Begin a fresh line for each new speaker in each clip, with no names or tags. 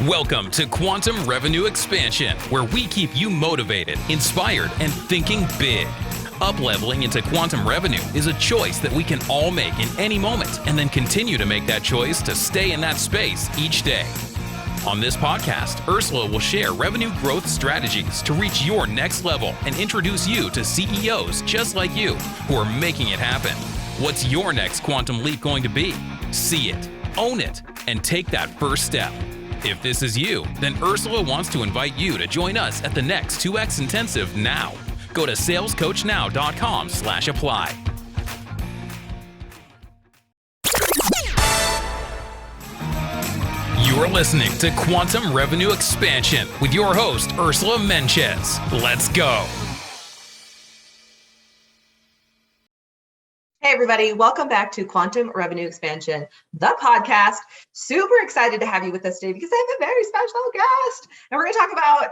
Welcome to Quantum Revenue Expansion, where we keep you motivated, inspired, and thinking big. Up-leveling into quantum revenue is a choice that we can all make in any moment, and then continue to make that choice to stay in that space each day. On this podcast, Ursula will share revenue growth strategies to reach your next level and introduce you to CEOs just like you who are making it happen. What's your next quantum leap going to be? See it, own it, and take that first step. If this is you, then Ursula wants to invite you to join us at the next 2X Intensive now. Go to salescoachnow.com/apply. You're listening to Quantum Revenue Expansion with your host, Ursula Menchez. Let's go.
Hey, everybody. Welcome back to Quantum Revenue Expansion, the podcast. Super excited to have you with us today because I have a very special guest. And we're going to talk about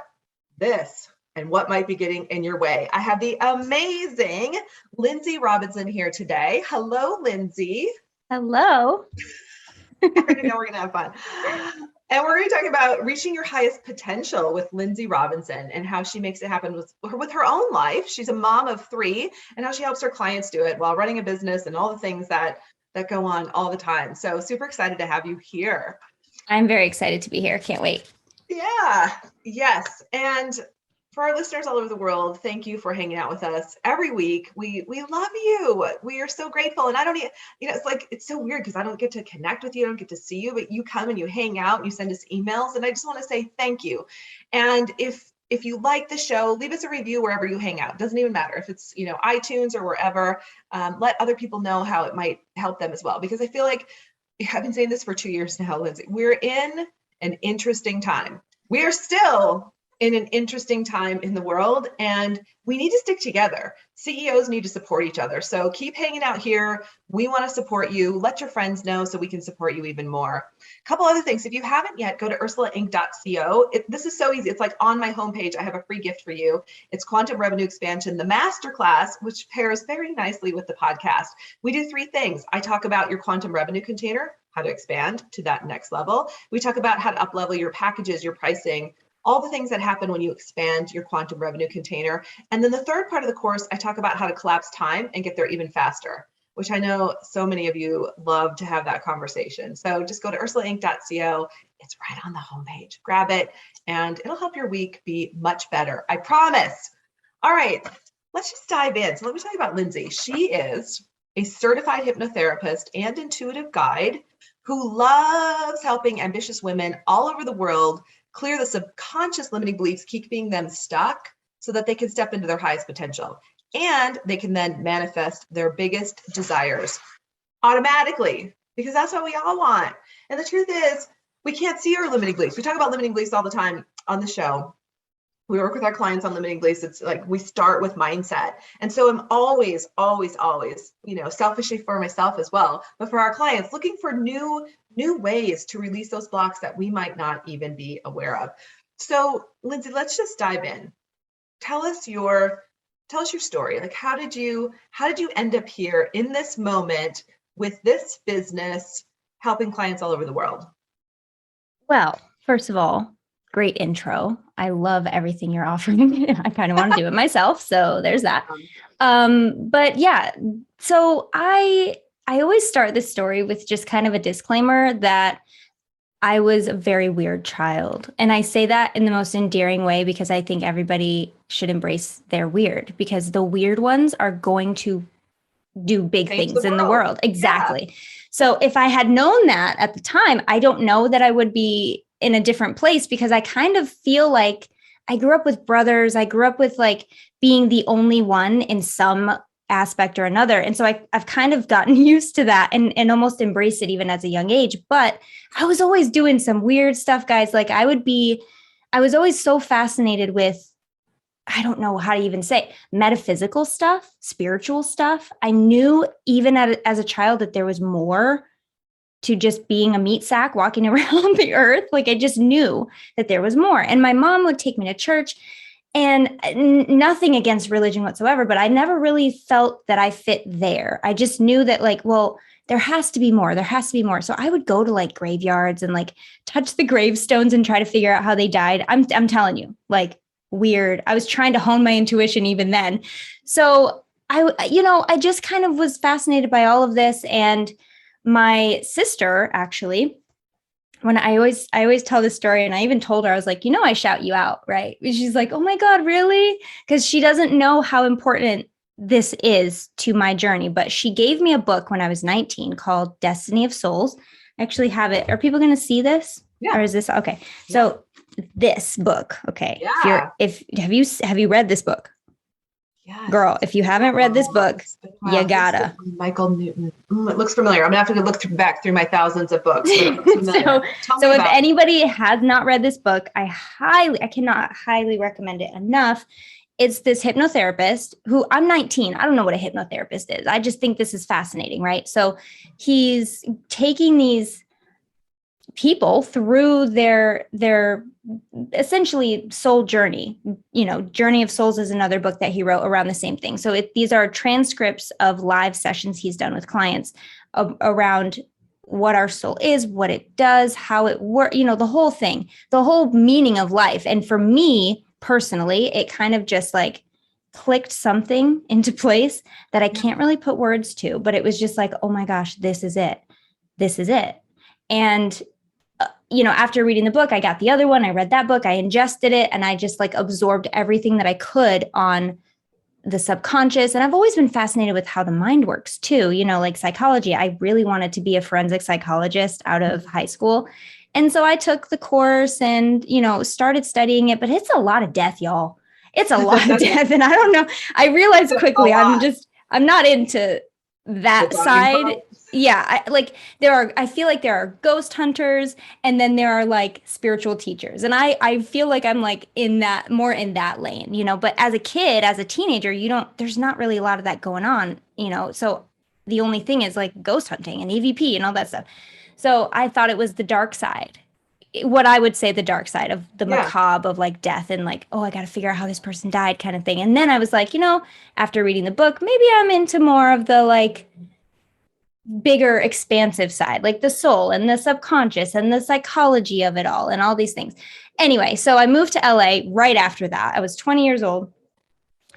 this and what might be getting in your way. I have the amazing Lynnsey Robinson here today. Hello, Lynnsey.
Hello.
I already know we're going to have fun. And we're going to talk about reaching your highest potential with Lynnsey Robinson and how she makes it happen with her own life. She's a mom of 3 and how she helps her clients do it while running a business and all the things that go on all the time. So super excited to have you here.
I'm very excited to be here. Can't wait.
Yeah. Yes. And for our listeners all over the world, thank you for hanging out with us every week. We love you. We are so grateful. And I don't, it's so weird because I don't get to connect with you. I don't get to see you, but you come and you hang out and you send us emails. And I just want to say thank you. And if you like the show, leave us a review wherever you hang out. It doesn't even matter if it's, iTunes or wherever. Let other people know how it might help them as well. Because I feel like I've been saying this for 2 years now, Lynnsey. We're in an interesting time. We are still in an interesting time in the world, and we need to stick together. CEOs need to support each other. So keep hanging out here. We want to support you. Let your friends know so we can support you even more. A couple other things. If you haven't yet, go to ursulainc.co. This is so easy. It's like on my homepage. I have a free gift for you. It's Quantum Revenue Expansion, the masterclass, which pairs very nicely with the podcast. We do 3 things. I talk about your quantum revenue container, how to expand to that next level. We talk about how to up-level your packages, your pricing, all the things that happen when you expand your quantum revenue container. And then the third part of the course, I talk about how to collapse time and get there even faster, which I know so many of you love to have that conversation. So just go to ursulainc.co. It's right on the homepage. Grab it, and it'll help your week be much better. I promise. All right, let's just dive in. So let me tell you about Lynnsey. She is a certified hypnotherapist and intuitive guide who loves helping ambitious women all over the world clear the subconscious limiting beliefs keeping them stuck so that they can step into their highest potential. And they can then manifest their biggest desires automatically, because that's what we all want. And the truth is, we can't see our limiting beliefs. We talk about limiting beliefs all the time on the show. We work with our clients on limiting beliefs. It's like we start with mindset. And so I'm always, selfishly for myself as well, but for our clients, looking for new ways to release those blocks that we might not even be aware of. So Lynnsey, let's just dive in. Tell us your story. Like, how did you end up here in this moment with this business, helping clients all over the world?
Well, first of all, great intro. I love everything you're offering. I kind of want to do it myself. So there's that. But yeah, so I always start this story with just kind of a disclaimer that I was a very weird child. And I say that in the most endearing way because I think everybody should embrace their weird, because the weird ones are going to do big things in the world. Exactly. Yeah. So if I had known that at the time, I don't know that I would be in a different place, because I kind of feel like I grew up with brothers. I grew up with like being the only one in some aspect or another. And so I've kind of gotten used to that and almost embraced it even as a young age. But I was always doing some weird stuff, guys. Like I was always so fascinated with, I don't know how to even say, metaphysical stuff, spiritual stuff. I knew even as a child that there was more to just being a meat sack walking around the earth. Like I just knew that there was more. And my mom would take me to church, and nothing against religion whatsoever, but I never really felt that I fit there. I just knew that like, well, there has to be more. There has to be more. So I would go to like graveyards and like touch the gravestones and try to figure out how they died. I'm telling you, like weird. I was trying to hone my intuition even then. So I just kind of was fascinated by all of this. And my sister, actually, when I always tell this story, and I even told her, I was like, I shout you out, right? And she's like, oh my God, really? Because she doesn't know how important this is to my journey. But she gave me a book when I was 19 called Destiny of Souls. I actually have it. Are people going to see this?
Yeah.
Or is this okay? Yeah. So this book, okay.
Yeah.
Have you read this book?
Yes.
Girl, if you haven't read this book, you gotta.
Michael Newton. It looks familiar. I'm gonna have to look back through my thousands of books.
So if anybody has not read this book, I cannot highly recommend it enough. It's this hypnotherapist who, I'm 19. I don't know what a hypnotherapist is. I just think this is fascinating, right? So he's taking these people through their essentially soul journey. Journey of Souls is another book that he wrote around the same thing. So these are transcripts of live sessions he's done with clients around what our soul is, what it does, how it works, the whole thing, the whole meaning of life. And for me personally, it kind of just like clicked something into place that I can't really put words to, but it was just like, oh my gosh, this is it. This is it. And after reading the book, I got the other one. I read that book, I ingested it, and I just like absorbed everything that I could on the subconscious. And I've always been fascinated with how the mind works too, like psychology. I really wanted to be a forensic psychologist out of high school. And so I took the course and, started studying it, but it's a lot of death, y'all. It's a lot of death. And I don't know. I realized quickly, I'm not into that side. Yeah. I feel like there are ghost hunters, and then there are like spiritual teachers. And I feel like I'm like more in that lane, but as a kid, as a teenager, there's not really a lot of that going on, so the only thing is like ghost hunting and EVP and all that stuff. So I thought it was the dark side, what I would say the dark side of the macabre of like death and like, oh, I got to figure out how this person died kind of thing. And then I was like, after reading the book, maybe I'm into more of the like bigger expansive side, like the soul and the subconscious and the psychology of it all and all these things. Anyway, so I moved to LA right after that. I was 20 years old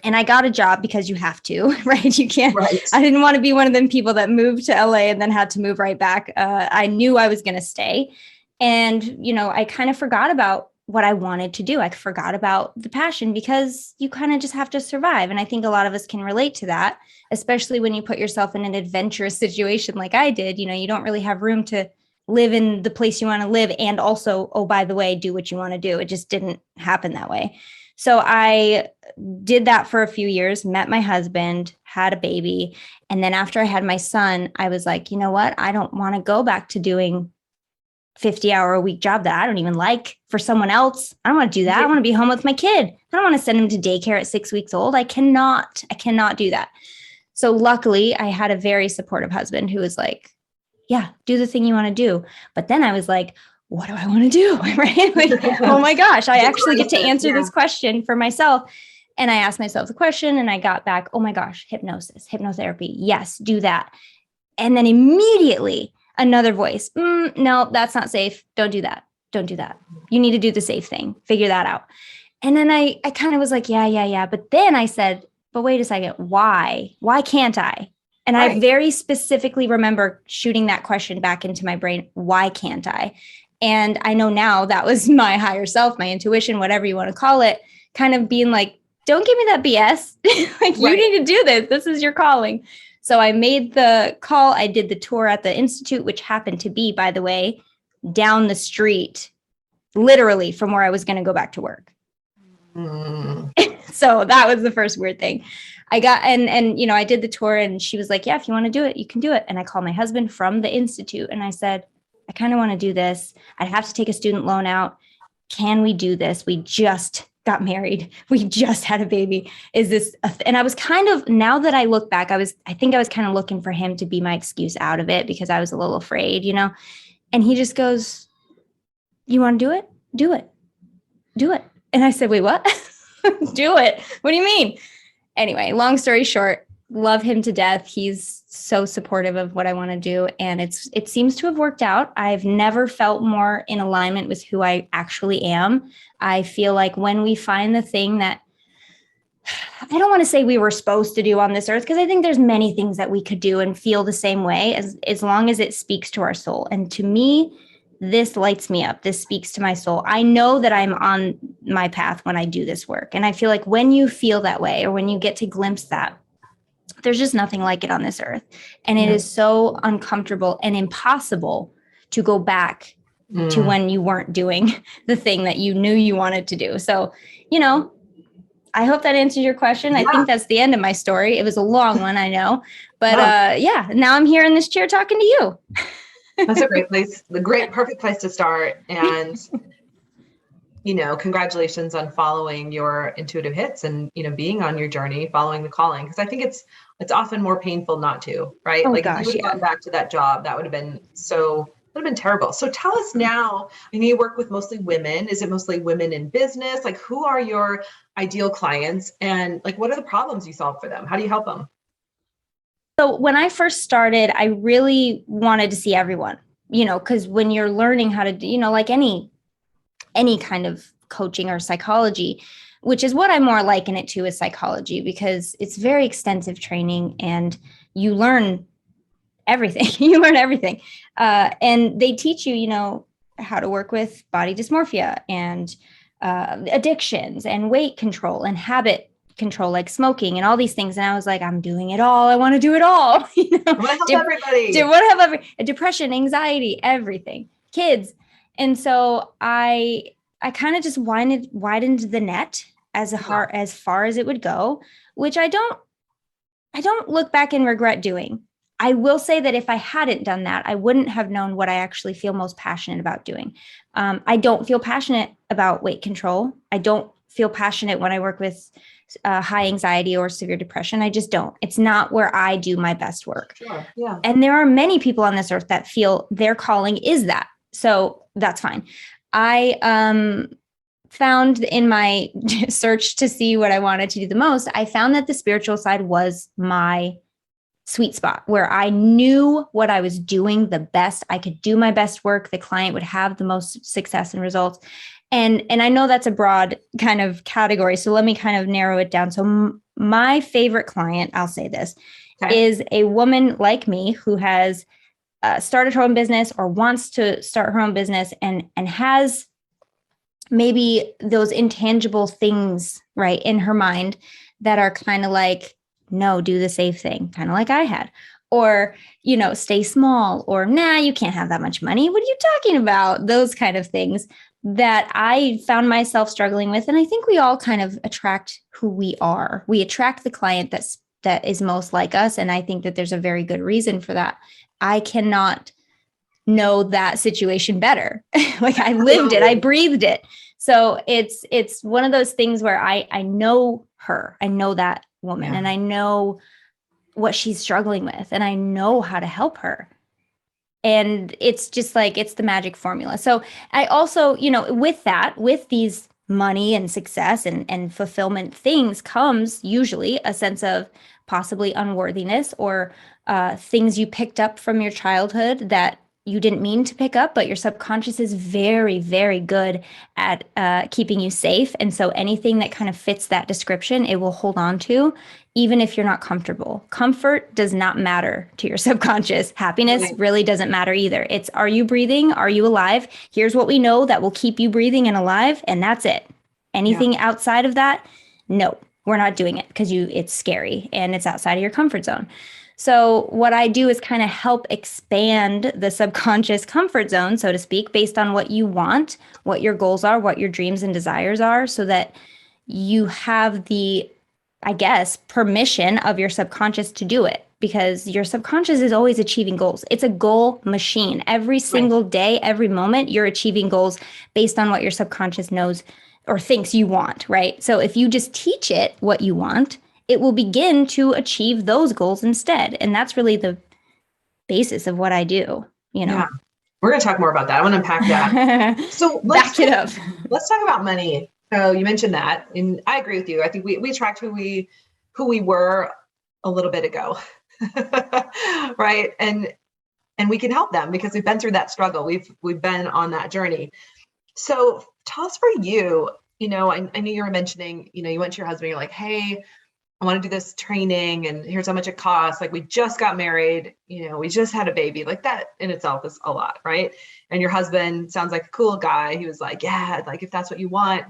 and I got a job because you have to, right? You can't, right. I didn't want to be one of them people that moved to LA and then had to move right back. I knew I was going to stay. And, I kind of forgot about what I wanted to do. I forgot about the passion because you kind of just have to survive. And I think a lot of us can relate to that, especially when you put yourself in an adventurous situation like I did. You don't really have room to live in the place you want to live. And also, oh, by the way, do what you want to do. It just didn't happen that way. So I did that for a few years, met my husband, had a baby. And then after I had my son, I was like, you know what? I don't want to go back to doing 50-hour-a-week job that I don't even like for someone else. I don't want to do that. I want to be home with my kid. I don't want to send him to daycare at 6 weeks old. I cannot do that. So luckily I had a very supportive husband who was like, yeah, do the thing you want to do. But then I was like, what do I want to do? Right? Like, oh my gosh, I actually get to answer this question for myself. And I asked myself the question and I got back, oh my gosh, hypnosis, hypnotherapy. Yes, do that. And then immediately another voice, no, that's not safe. Don't do that. Don't do that. You need to do the safe thing. Figure that out. And then I kind of was like, yeah. But then I said, but wait a second, why? Why can't I? And right. I very specifically remember shooting that question back into my brain. Why can't I? And I know now that was my higher self, my intuition, whatever you want to call it, kind of being like, don't give me that BS. Like, right. You need to do this. This is your calling. So I made the call. I did the tour at the Institute, which happened to be, by the way, down the street, literally from where I was going to go back to work. So that was the first weird thing. I got, and I did the tour and she was like, yeah, if you want to do it, you can do it. And I called my husband from the Institute and I said, I kind of want to do this. I'd have to take a student loan out. Can we do this? We just got married. We just had a baby. Is this, and I was kind of, now that I look back, I think I was kind of looking for him to be my excuse out of it because I was a little afraid, and he just goes, you want to do it? Do it. Do it. And I said, wait, what? Do it. What do you mean? Anyway, long story short, love him to death. He's so supportive of what I want to do. And it seems to have worked out. I've never felt more in alignment with who I actually am. I feel like when we find the thing that I don't want to say we were supposed to do on this earth, because I think there's many things that we could do and feel the same way as long as it speaks to our soul. And to me, this lights me up. This speaks to my soul. I know that I'm on my path when I do this work. And I feel like when you feel that way, or when you get to glimpse that, there's just nothing like it on this earth. And it is so uncomfortable and impossible to go back to when you weren't doing the thing that you knew you wanted to do. So, I hope that answers your question. I think that's the end of my story. It was a long one, I know. But now I'm here in this chair talking to you.
That's a great place, perfect place to start. And, congratulations on following your intuitive hits and, being on your journey, following the calling. Because I think it's often more painful not to, right?
Oh,
like
gosh,
if you would have gone back to that job, that would have been terrible. So tell us now, you work with mostly women. Is it mostly women in business? Like, who are your ideal clients, and like, what are the problems you solve for them? How do you help them?
So when I first started, I really wanted to see everyone, because when you're learning how to do, like any kind of coaching or psychology, which is what I more liken it to, is psychology, because it's very extensive training and you learn everything. You learn everything. And they teach you, how to work with body dysmorphia and addictions and weight control and habit control, like smoking and all these things. And I was like, I'm doing it all. I want to do it all.
I want to help everybody.
Want to help depression, anxiety, everything, kids. And so I kind of just widened the net as far as it would go, which I don't look back and regret doing. I will say that if I hadn't done that, I wouldn't have known what I actually feel most passionate about doing. I don't feel passionate about weight control. I don't feel passionate when I work with high anxiety or severe depression. I just don't. It's not where I do my best work.
Sure. Yeah.
And there are many people on this earth that feel their calling is that. So that's fine. I found in my search to see what I wanted to do the most, I found that the spiritual side was my sweet spot, where I knew what I was doing the best. I could do my best work. The client would have the most success and results. And I know that's a broad kind of category. So let me kind of narrow it down. So my favorite client, I'll say this, is a woman like me who has started her own business or wants to start her own business and has maybe those intangible things, right, in her mind that are kind of like, no, do the safe thing, kind of like I had, or, stay small, or nah, you can't have that much money. What are you talking about? Those kind of things that I found myself struggling with. And I think we all kind of attract who we are. We attract the client that is most like us. And I think that there's a very good reason for that. I cannot know that situation better. Like I lived it, I breathed it. So it's one of those things where I know her, I know that woman, and I know what she's struggling with, and I know how to help her. And it's just like, it's the magic formula. So I also, with these money and success and fulfillment things comes usually a sense of possibly unworthiness or things you picked up from your childhood that you didn't mean to pick up, but your subconscious is very, very good at keeping you safe. And so anything that kind of fits that description, it will hold on to, even if you're not comfortable. Comfort does not matter to your subconscious. Happiness really doesn't matter either. It's, are you breathing? Are you alive? Here's what we know that will keep you breathing and alive, and that's it. Anything outside of that, no, we're not doing it, because it's scary and it's outside of your comfort zone. So what I do is kind of help expand the subconscious comfort zone, so to speak, based on what you want, what your goals are, what your dreams and desires are, so that you have the, I guess, permission of your subconscious to do it, because your subconscious is always achieving goals. It's a goal machine. Every single day, every moment, you're achieving goals based on what your subconscious knows or thinks you want, right? So if you just teach it what you want, it will begin to achieve those goals instead. And that's really the basis of what I do,
Yeah. We're going to talk more about that. I want to unpack that. So
back it up.
Let's talk about money. So you mentioned that, and I agree with you. I think we attract who we were a little bit ago. Right. And we can help them because we've been through that struggle. We've been on that journey. So tell us for you, I know you were mentioning, you went to your husband, you're like, hey, I want to do this training and here's how much it costs. Like we just got married, we just had a baby. Like that in itself is a lot, right? And your husband sounds like a cool guy. He was like, yeah, like if that's what you want,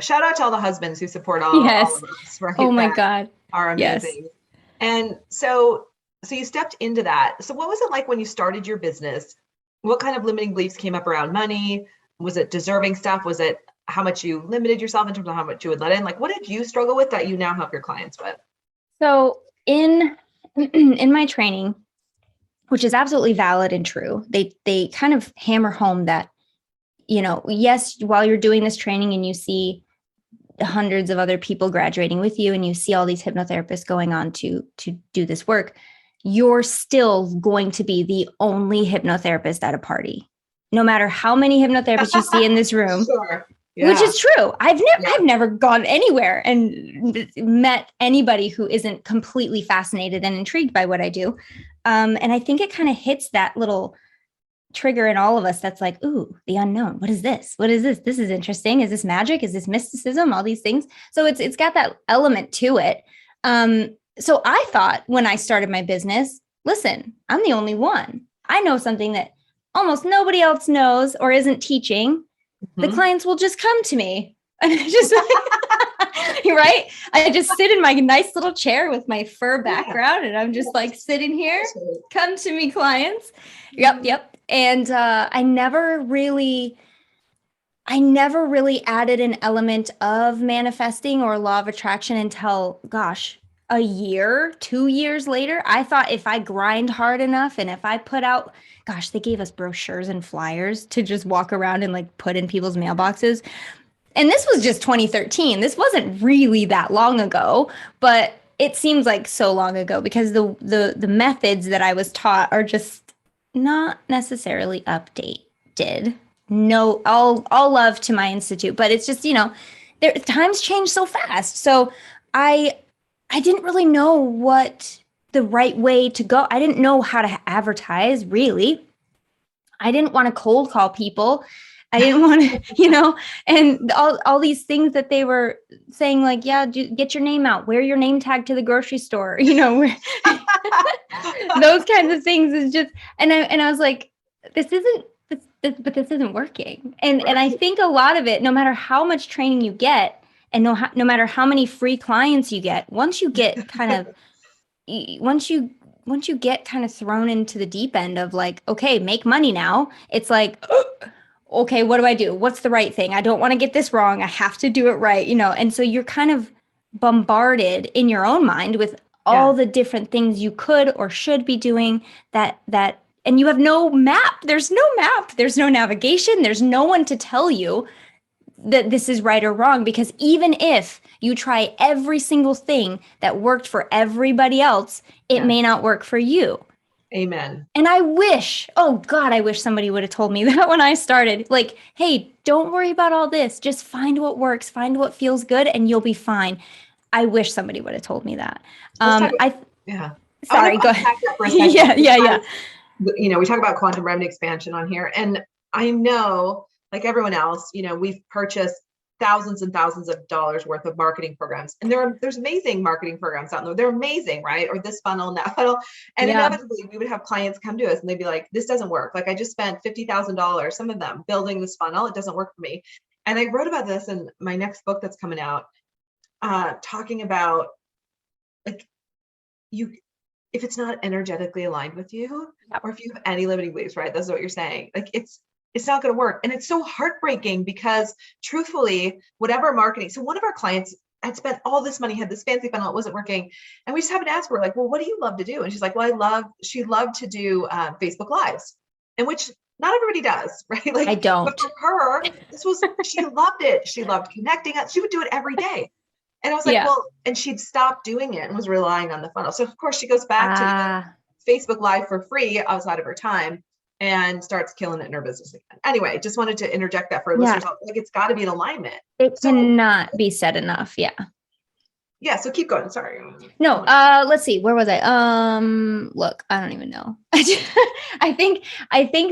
shout out to all the husbands who support all
Yes.
of us, right?
Oh my
That
God.
are
Yes.
amazing. And so you stepped into that. So what was it like when you started your business? What kind of limiting beliefs came up around money? Was it deserving stuff? Was it how much you limited yourself in terms of how much you would let in? Like, what did you struggle with that you now help your clients with?
So in my training, which is absolutely valid and true, they kind of hammer home that, yes, while you're doing this training and you see hundreds of other people graduating with you and you see all these hypnotherapists going on to do this work, you're still going to be the only hypnotherapist at a party, no matter how many hypnotherapists you see in this room.
Sure. Yeah.
Which is true. I've never gone anywhere and met anybody who isn't completely fascinated and intrigued by what I do. And I think it kind of hits that little trigger in all of us that's like, ooh, the unknown. What is this? What is this? This is interesting. Is this magic? Is this mysticism? All these things. So it's got that element to it. So I thought when I started my business, listen, I'm the only one. I know something that almost nobody else knows or isn't teaching. The clients will just come to me. And I just, right? I just sit in my nice little chair with my fur background and I'm just like sitting here, come to me clients. Yep. And I never really added an element of manifesting or law of attraction until, gosh, a year, 2 years later. I thought if I grind hard enough and if I put out, gosh, they gave us brochures and flyers to just walk around and like put in people's mailboxes. And this was just 2013. This wasn't really that long ago, but it seems like so long ago because the methods that I was taught are just not necessarily updated. No, all love to my institute, but it's just, times change so fast. So I didn't really know what the right way to go. I didn't know how to advertise, really. I didn't want to cold call people. I didn't want to, and all these things that they were saying, like, yeah, get your name out, wear your name tag to the grocery store, those kinds of things is just, and I was like, this isn't working. And I think a lot of it, no matter how much training you get, and no matter how many free clients you get, once you get kind of thrown into the deep end of like, okay, make money now, it's like, okay, what do I do? What's the right thing? I don't want to get this wrong. I have to do it right, and so you're kind of bombarded in your own mind with all the different things you could or should be doing that and you have no map. There's no map. There's no navigation. There's no one to tell you that this is right or wrong, because even if you try every single thing that worked for everybody else, it may not work for you.
Amen.
And I wish somebody would have told me that when I started. Like, hey, don't worry about all this. Just find what works, find what feels good, and you'll be fine. I wish somebody would have told me that. Sorry, go ahead. Yeah.
We talk about quantum revenue expansion on here, and I know, like everyone else, we've purchased thousands and thousands of dollars worth of marketing programs, and there's amazing marketing programs out there. They're amazing, right? Or this funnel and that funnel, and inevitably we would have clients come to us and they'd be like, "This doesn't work. Like I just spent $50,000, some of them, building this funnel. It doesn't work for me." And I wrote about this in my next book that's coming out, talking about like if it's not energetically aligned with you, or if you have any limiting beliefs, right? That's what you're saying. Like it's not going to work. And it's so heartbreaking because truthfully, whatever marketing, so one of our clients had spent all this money, had this fancy funnel, it wasn't working. And we just happened to ask her, like, well, what do you love to do? And she's like, well, she loved to do Facebook Lives, and which not everybody does, right? Like
I don't.
But for her, she loved it. She loved connecting. She would do it every day. And I was like, well, and she'd stopped doing it and was relying on the funnel. So of course she goes back to Facebook Live for free outside of her time and starts killing it in her business again. Anyway, just wanted to interject that for listeners. Like it's got to be in alignment.
It cannot be said enough. Yeah.
Yeah. So keep going. Sorry.
No, let's see. Where was I? Look, I don't even know. I think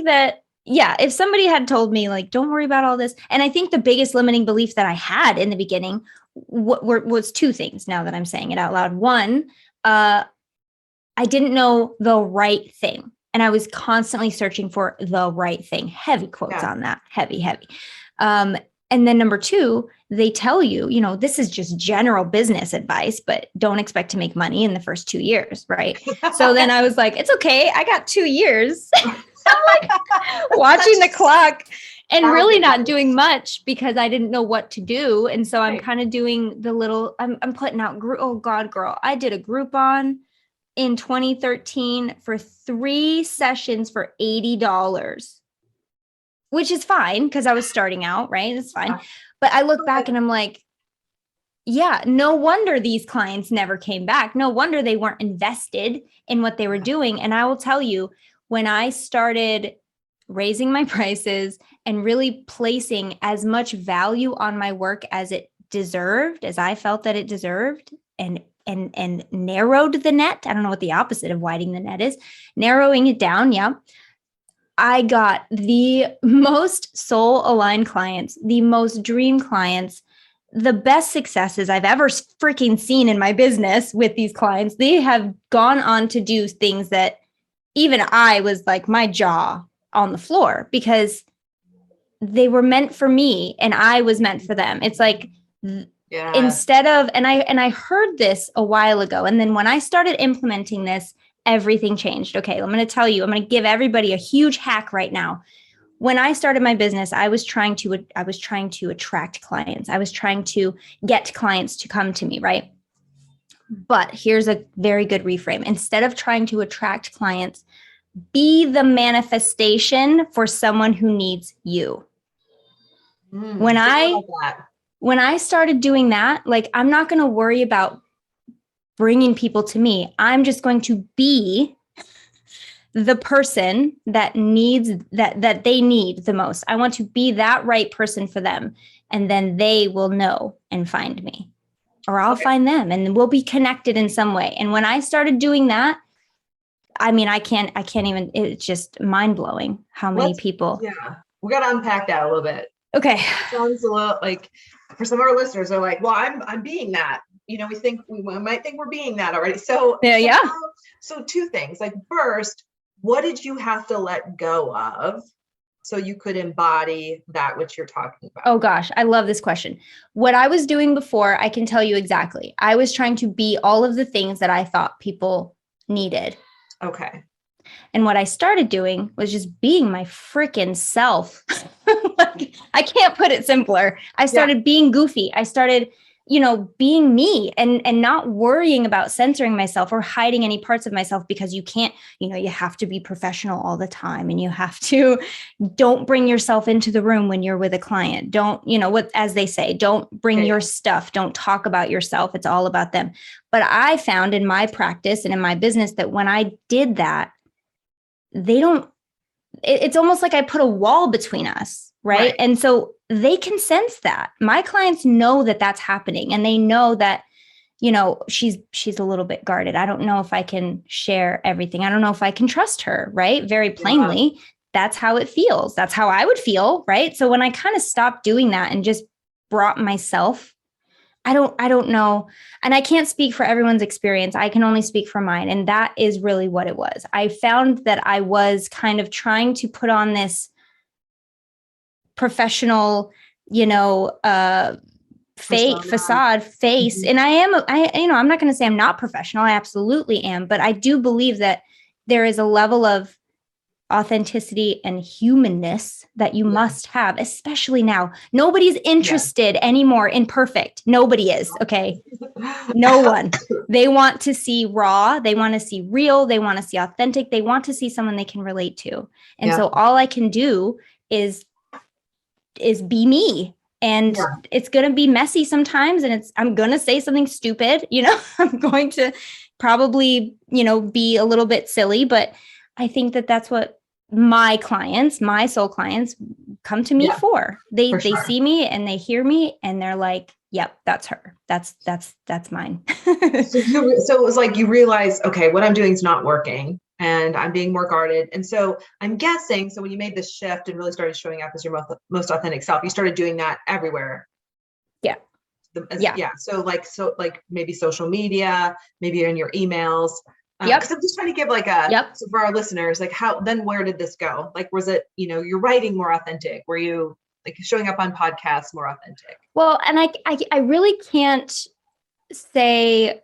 that, yeah, if somebody had told me like, don't worry about all this. And I think the biggest limiting belief that I had in the beginning was two things now that I'm saying it out loud. One, I didn't know the right thing. And I was constantly searching for the right thing. Heavy quotes on that. Heavy, heavy. And then number two, they tell you, this is just general business advice, but don't expect to make money in the first 2 years, right? So then I was like, it's okay. I got 2 years. I'm like watching the clock and really not doing much because I didn't know what to do. And so I'm kind of doing the little, I'm putting out, oh God, girl, I did a Groupon in 2013 for 3 sessions for $80. Which is fine because I was starting out, right? It's fine. But I look back and I'm like, yeah, no wonder these clients never came back. No wonder they weren't invested in what they were doing. And I will tell you, when I started raising my prices and really placing as much value on my work as it deserved, as I felt that it deserved, and narrowed the net. I don't know what the opposite of widening the net is. Narrowing it down, yeah. I got the most soul-aligned clients, the most dream clients, the best successes I've ever freaking seen in my business with these clients. They have gone on to do things that even I was like my jaw on the floor because they were meant for me and I was meant for them. It's like instead of, and I heard this a while ago. And then when I started implementing this, everything changed. Okay, I'm going to tell you, I'm going to give everybody a huge hack right now. When I started my business, I was trying to attract clients. I was trying to get clients to come to me, right? But here's a very good reframe. Instead of trying to attract clients, be the manifestation for someone who needs you. When I started doing that, like, I'm not going to worry about bringing people to me. I'm just going to be the person that needs that they need the most. I want to be that right person for them. And then they will know and find me, or I'll find them, and we'll be connected in some way. And when I started doing that, I mean, I can't even, it's just mind blowing how many people.
Yeah. We got to unpack that a little bit.
Okay.
Sounds a little like, for some of our listeners are like, well, I'm being that. We might think we're being that already. So yeah. So two things. Like, first, what did you have to let go of so you could embody that which you're talking about?
Oh gosh, I love this question. What I was doing before, I can tell you exactly. I was trying to be all of the things that I thought people needed.
Okay.
And what I started doing was just being my freaking self. Like, I can't put it simpler. I started being goofy. I started, being me and not worrying about censoring myself or hiding any parts of myself, because you can't, you have to be professional all the time, and you have to, don't bring yourself into the room when you're with a client. Don't, as they say, don't bring your stuff. Don't talk about yourself. It's all about them. But I found in my practice and in my business that when I did that, it's almost like I put a wall between us. Right. And so they can sense that. My clients know that that's happening, and they know that, she's a little bit guarded. I don't know if I can share everything. I don't know if I can trust her. Right. Very plainly, that's how it feels. That's how I would feel. Right. So when I kind of stopped doing that and just brought myself, I don't know. And I can't speak for everyone's experience. I can only speak for mine. And that is really what it was. I found that I was kind of trying to put on this professional, facade face. And I'm not going to say I'm not professional. I absolutely am. But I do believe that there is a level of authenticity and humanness that you must have, especially now. Nobody's interested anymore in perfect. Nobody is. Okay. No one. They want to see raw. They want to see real. They want to see authentic. They want to see someone they can relate to. And so all I can do is be me. And it's going to be messy sometimes. And I'm going to say something stupid, I'm going to probably, be a little bit silly, but I think that that's what my clients, my soul clients come to me for. They
sure.
see me and they hear me and they're like, yep, that's her. That's mine.
So it was like you realize, okay, what I'm doing is not working and I'm being more guarded. And so I'm guessing, so when you made this shift and really started showing up as your most authentic self, you started doing that everywhere.
Yeah.
So like maybe social media, maybe in your emails. Because I'm just trying to give like so for our listeners, like where did this go? Like, was it, you're writing more authentic? Were you like showing up on podcasts more authentic?
Well, and I really can't say,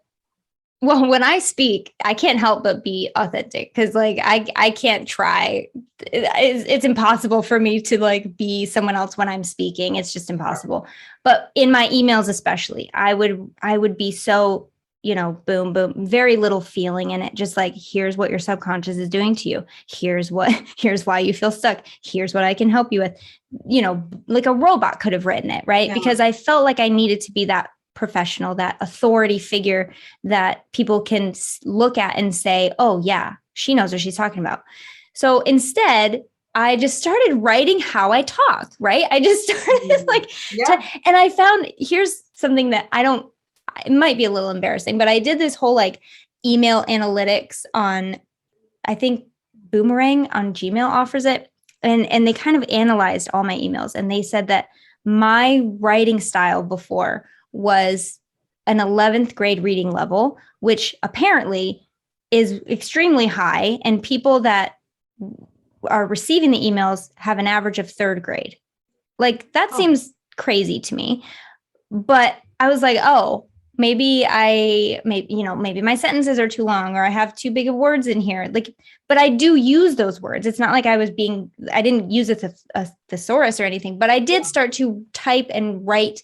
well, when I speak, I can't help but be authentic because like I can't try. It's impossible for me to like be someone else when I'm speaking. It's just impossible. But in my emails, especially, I would be so, boom, boom, very little feeling in it. Just like, here's what your subconscious is doing to you. Here's why you feel stuck. Here's what I can help you with. Like a robot could have written it, right? Yeah. Because I felt like I needed to be that professional, that authority figure that people can look at and say, oh yeah, she knows what she's talking about. So instead, I just started writing how I talk, right? I just started and I found, here's something that it might be a little embarrassing, but I did this whole like email analytics on, I think Boomerang on Gmail offers it. And they kind of analyzed all my emails and they said that my writing style before was an 11th grade reading level, which apparently is extremely high. And people that are receiving the emails have an average of 3rd grade. Like that seems crazy to me. But I was like, oh, maybe my sentences are too long or I have too big of words in here. Like, but I do use those words. It's not like I didn't use a thesaurus or anything, but I did start to type and write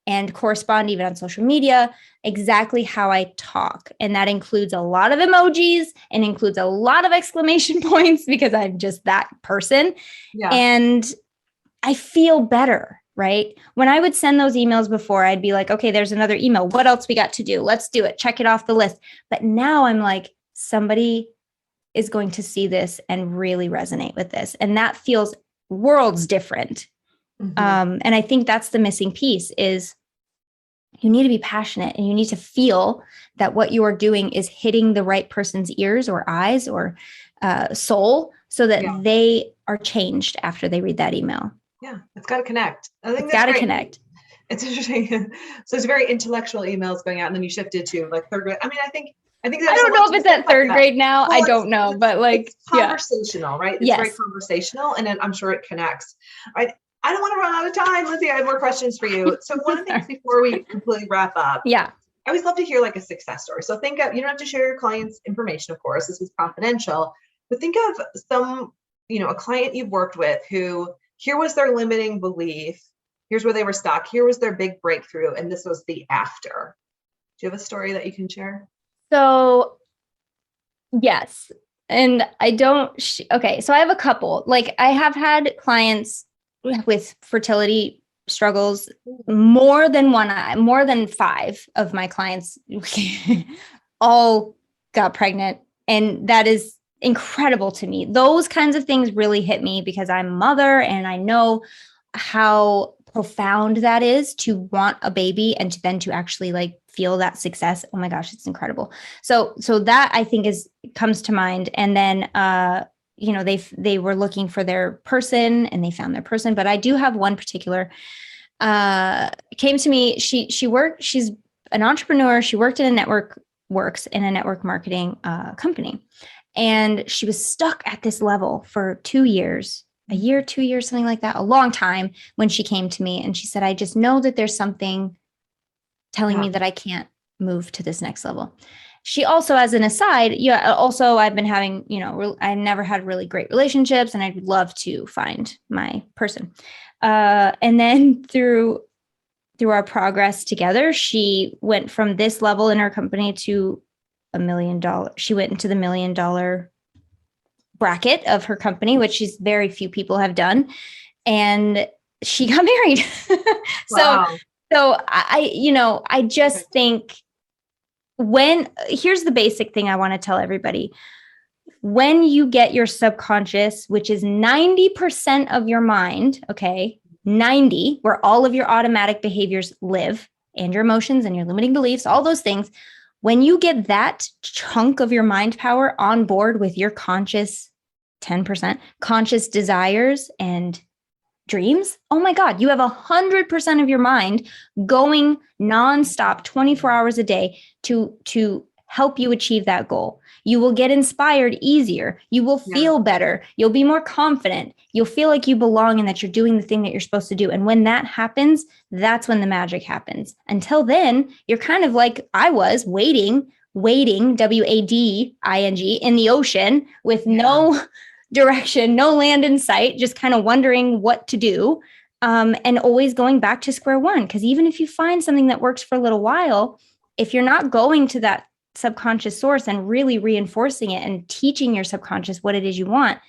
and correspond even on social media exactly how I talk. And that includes a lot of emojis and includes a lot of exclamation points because I'm just that person. Yeah. And I feel better, right? When I would send those emails before, I'd be like, okay, there's another email. What else we got to do? Let's do it. Check it off the list. But now I'm like, somebody is going to see this and really resonate with this. And that feels worlds different. Mm-hmm. And I think that's the missing piece is you need to be passionate and you need to feel that what you are doing is hitting the right person's ears or eyes or soul so that they are changed after they read that email.
Yeah, it's got to connect. I think
it's got to connect.
It's interesting. So it's very intellectual emails going out and then you shifted to like 3rd grade. I mean, I think I don't know if
it's at 3rd grade now. Well, I don't know, but like
it's conversational, right? It's very conversational and then I'm sure it connects. I don't want to run out of time. Lynnsey, I have more questions for you. So one of the things before we completely wrap up. Yeah. I always love to hear like a success story. So think of, you don't have to share your client's information, of course, this is confidential, but think of some, a client you've worked with who, here was their limiting belief. Here's where they were stuck. Here was their big breakthrough. And this was the after. Do you have a story that you can share?
So yes. And I don't, okay. So I have a couple, like I have had clients with fertility struggles, more than 5 of my clients all got pregnant. And that is incredible to me. Those kinds of things really hit me because I'm a mother and I know how profound that is to want a baby and to actually like feel that success. Oh my gosh, it's incredible. So that I think comes to mind. And then, they were looking for their person and they found their person. But I do have one particular came to me. She's an entrepreneur. She worked in works in a network marketing company. And she was stuck at this level for 2 years, a year, 2 years, something like that, a long time when she came to me. And she said, I just know that there's something telling me that I can't move to this next level. She also, as an aside, I've been having, I never had really great relationships and I'd love to find my person. And then through our progress together, she went from this level in her company to $1 million. She went into the $1 million bracket of her company, which is very few people have done. And she got married. Wow. So I just think here's the basic thing I want to tell everybody. when you get your subconscious, which is 90% of your mind, okay, 90, where all of your automatic behaviors live, and your emotions and your limiting beliefs, all those things, when you get that chunk of your mind power on board with your conscious 10%, conscious desires and dreams, oh my God, you have 100% of your mind going nonstop 24 hours a day to help you achieve that goal. You will get inspired easier. You will feel better. You'll be more confident. You'll feel like you belong and that you're doing the thing that you're supposed to do. And when that happens, that's when the magic happens. Until then, you're kind of like I was waiting, WADING, in the ocean with no direction, no land in sight, just kind of wondering what to do. And always going back to square one. Because even if you find something that works for a little while, if you're not going to that subconscious source and really reinforcing it and teaching your subconscious what it is you want,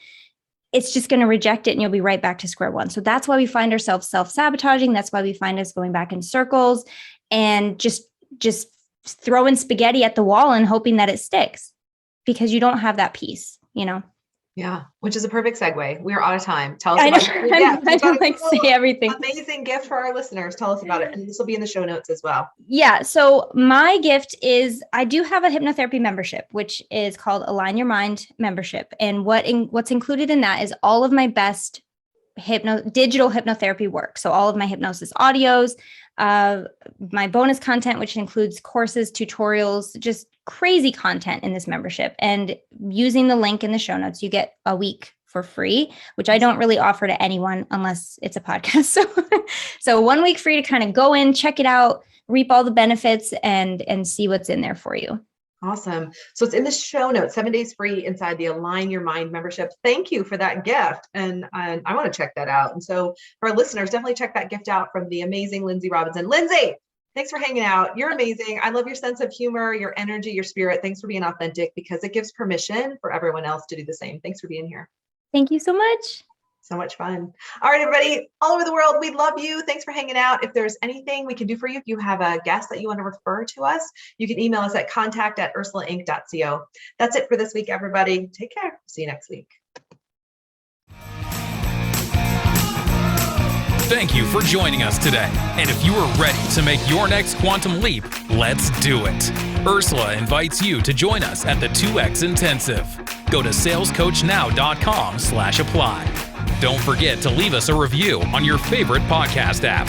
it's just going to reject it and you'll be right back to square one. So that's why we find ourselves self-sabotaging. That's why we find us going back in circles and just throwing spaghetti at the wall and hoping that it sticks, because you don't have that peace, you know?
Yeah, which is a perfect segue. We're out of time. Tell us about your gift.
I don't like say everything.
Amazing gift for our listeners. Tell us about it. And this will be in the show notes as well.
Yeah. So my gift is, I do have a hypnotherapy membership, which is called Align Your Mind membership. And what's included in that is all of my best digital hypnotherapy work. So all of my hypnosis audios, my bonus content, which includes courses, tutorials, just crazy content in this membership. And using the link in the show notes, you get a week for free, which I don't really offer to anyone unless it's a podcast. So 1 week free to kind of go in, check it out, reap all the benefits and see what's in there for you.
Awesome. So it's in the show notes, 7 days free inside the Align Your Mind membership. Thank you for that gift. And I want to check that out. And so for our listeners, definitely check that gift out from the amazing Lynnsey Robinson. Lynnsey, thanks for hanging out. You're amazing. I love your sense of humor, your energy, your spirit. Thanks for being authentic, because it gives permission for everyone else to do the same. Thanks for being here.
Thank you so much.
So much fun. All right, everybody, all over the world, we love you. Thanks for hanging out. If there's anything we can do for you, if you have a guest that you want to refer to us, you can email us at contact@ursulainc.co. That's it for this week, everybody. Take care. See you next week.
Thank you for joining us today. And if you are ready to make your next quantum leap, let's do it. Ursula invites you to join us at the 2X Intensive. Go to salescoachnow.com/apply. Don't forget to leave us a review on your favorite podcast app.